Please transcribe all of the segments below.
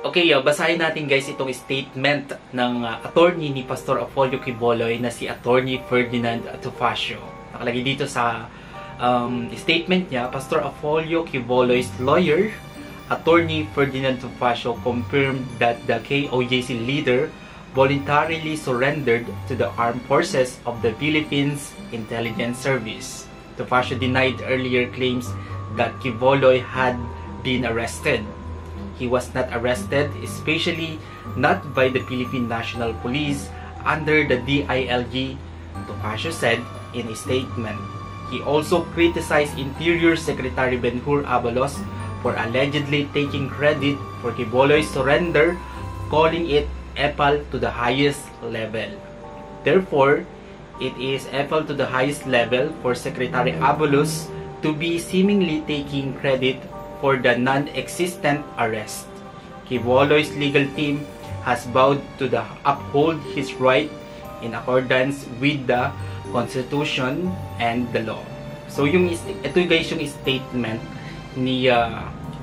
Okay, basahin natin guys itong statement ng attorney ni Pastor Apolio Quiboloy na si Attorney Ferdinand Topacio. Nakalagay dito sa statement niya, Pastor Apolio Quiboloy's lawyer, Attorney Ferdinand Topacio, confirmed that the KOJC leader voluntarily surrendered to the Armed Forces of the Philippines Intelligence Service. Topacio denied earlier claims that Quiboloy had been arrested. He was not arrested, especially not by the Philippine National Police under the DILG, Topacio said in a statement. He also criticized Interior Secretary Ben-Hur Abalos for allegedly taking credit for Quiboloy's surrender, calling it equal to the highest level. Therefore, it is equal to the highest level for Secretary Abalos to be seemingly taking credit for the non-existent arrest. Quiboloy's legal team has vowed to uphold his right in accordance with the Constitution and the law. So ito guys yung statement ni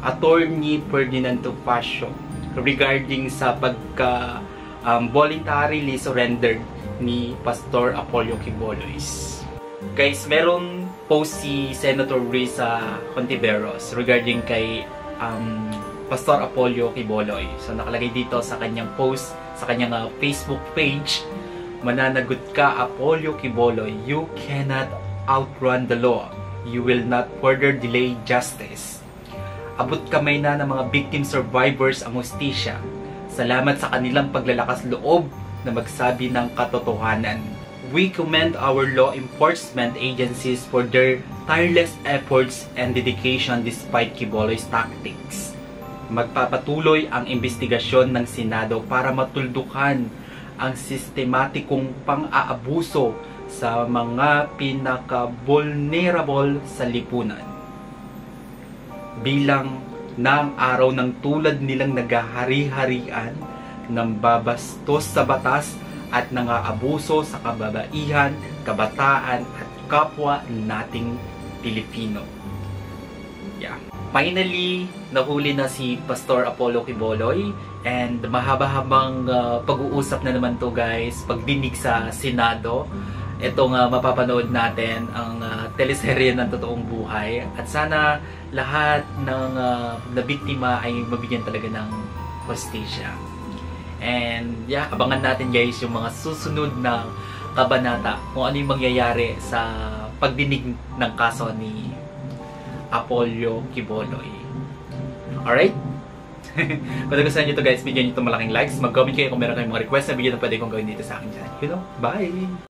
Attorney Ferdinand Topacio regarding sa pagka voluntarily surrendered ni Pastor Apolio Quiboloy. Guys, merong post si Senator Risa Hontiveros regarding kay Pastor Apolio Quiboloy. So nakalagay dito sa kanyang post sa kanyang Facebook page, "Mananagot ka, Apolio Quiboloy, you cannot outrun the law. You will not further delay justice. Abot kamay na ng mga victim survivors ang hustisya. Salamat sa kanilang paglalakas loob na magsabi ng katotohanan. We commend our law enforcement agencies for their tireless efforts and dedication despite Quiboloy's tactics. Magpapatuloy ang investigasyon ng Senado para matuldukan ang sistematikong pang-aabuso sa mga pinaka-vulnerable sa lipunan. Bilang ng araw ng tulad nilang naghahari-harian ng babastos sa batas at nangaabuso sa kababaihan, kabataan at kapwa nating Pilipino." Yeah. Finally, nahuli na si Pastor Apolio Quiboloy and mahaba-habang pag-uusap na naman to guys, pagdinig sa Senado. Itong mapapanood natin ang teleserye ng totoong buhay at sana lahat ng nabiktima ay mabigyan talaga ng hustisya. And yeah, abangan natin guys yung mga susunod na kabanata kung ano yung mangyayari sa pagdinig ng kaso ni Apolio Quiboloy. Alright? Kung nagustuhan nyo ito guys, bigyan nyo ito malaking likes. Mag-comment kayo kung meron kayong mga request na bigyan na pwede kong gawin dito sa akin dyan. You know? Bye!